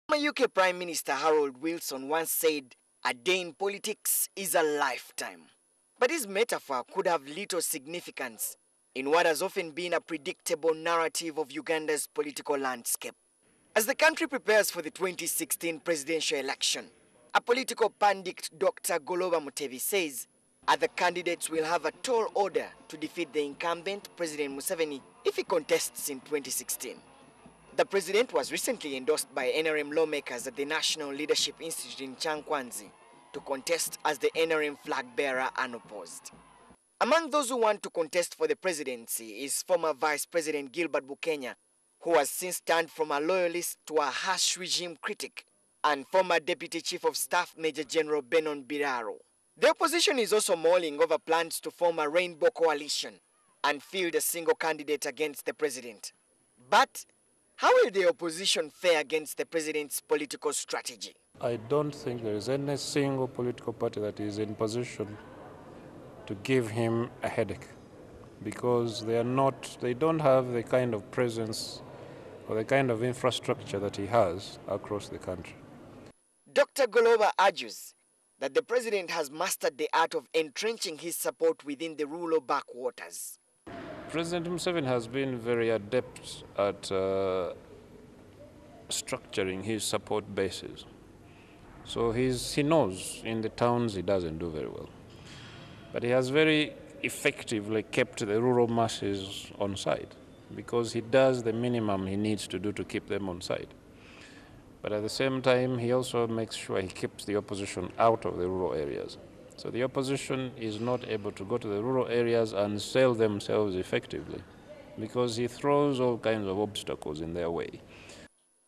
Former UK Prime Minister Harold Wilson once said, "A day in politics is a lifetime." But his metaphor could have little significance in what has often been a predictable narrative of Uganda's political landscape. As the country prepares for the 2016 presidential election, a political pundit, Dr. Goloba Mutebi, says other candidates will have a tall order to defeat the incumbent President Museveni if he contests in 2016. The president was recently endorsed by NRM lawmakers at the National Leadership Institute in Chankwanzi to contest as the NRM flag bearer unopposed. Among those who want to contest for the presidency is former Vice President Gilbert Bukenya, who has since turned from a loyalist to a harsh regime critic, and former Deputy Chief of Staff Major General Benon Biraaro. The opposition is also mulling over plans to form a rainbow coalition and field a single candidate against the president. But how will the opposition fare against the president's political strategy? I don't think there is any single political party that is in position to give him a headache, because they don't have the kind of presence or the kind of infrastructure that he has across the country. Dr. Goloba argues that the president has mastered the art of entrenching his support within the rural backwaters. President Museveni has been very adept at structuring his support bases. So he knows in the towns he doesn't do very well. But he has very effectively kept the rural masses on side, because he does the minimum he needs to do to keep them on side. But at the same time, he also makes sure he keeps the opposition out of the rural areas. So the opposition is not able to go to the rural areas and sell themselves effectively, because he throws all kinds of obstacles in their way.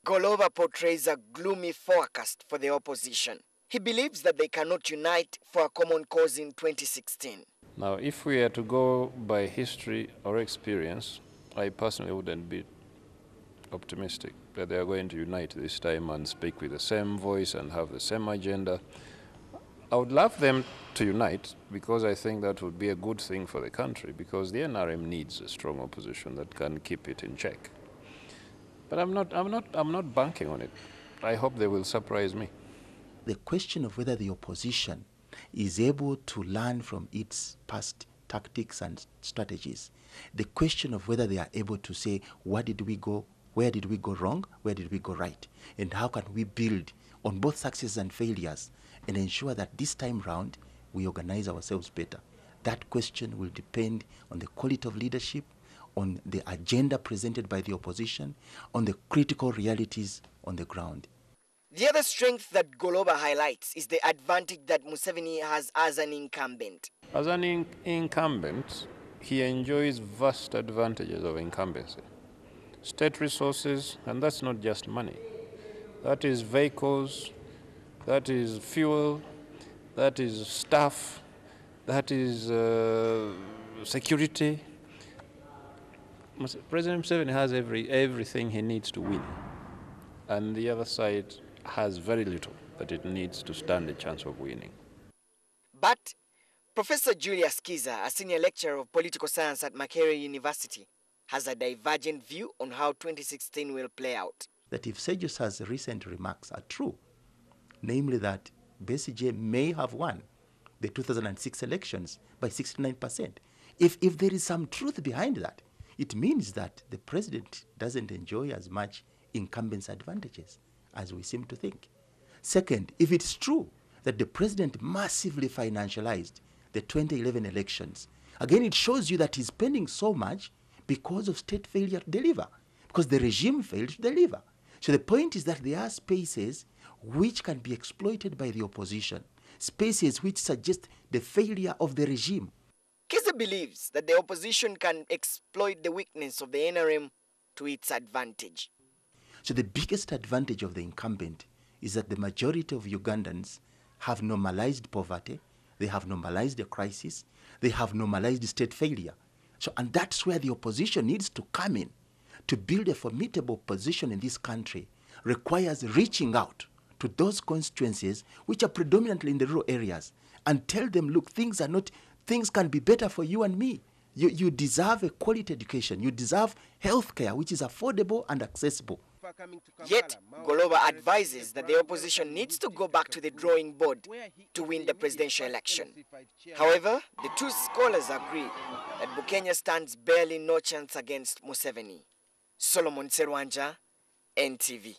Goloba portrays a gloomy forecast for the opposition. He believes that they cannot unite for a common cause in 2016. Now, if we are to go by history or experience, I personally wouldn't be optimistic that they are going to unite this time and speak with the same voice and have the same agenda. I would love them to unite, because I think that would be a good thing for the country, because the NRM needs a strong opposition that can keep it in check. But I'm not banking on it. I hope they will surprise me. The question of whether the opposition is able to learn from its past tactics and strategies, the question of whether they are able to say, where did we go wrong, where did we go right, and how can we build on both successes and failures and ensure that this time round we organize ourselves better. That question will depend on the quality of leadership, on the agenda presented by the opposition, on the critical realities on the ground. The other strength that Goloba highlights is the advantage that Museveni has as an incumbent. As an incumbent, he enjoys vast advantages of incumbency. State resources, and that's not just money. That is vehicles, that is fuel, that is staff, that is security. President Museveni has everything he needs to win, and the other side has very little that it needs to stand a chance of winning. But Professor Julius Kiza, a senior lecturer of political science at Makerere University, has a divergent view on how 2016 will play out. That if Sejusa's recent remarks are true, namely that Besigye may have won the 2006 elections by 69%, if there is some truth behind that, it means that the president doesn't enjoy as much incumbents' advantages as we seem to think. Second, if it's true that the president massively financialized the 2011 elections, again, it shows you that he's spending so much because of state failure to deliver, because the regime failed to deliver. So the point is that there are spaces which can be exploited by the opposition, spaces which suggest the failure of the regime. Kiza believes that the opposition can exploit the weakness of the NRM to its advantage. So the biggest advantage of the incumbent is that the majority of Ugandans have normalized poverty, they have normalized the crisis, they have normalized state failure. So, and that's where the opposition needs to come in. To build a formidable position in this country requires reaching out to those constituencies which are predominantly in the rural areas and tell them, look, things can be better for you and me. You deserve a quality education. You deserve health care which is affordable and accessible. Yet, Goloba advises that the opposition needs to go back to the drawing board to win the presidential election. However, the two scholars agree that Bukenya stands barely no chance against Museveni. Solomon Serwanja, NTV.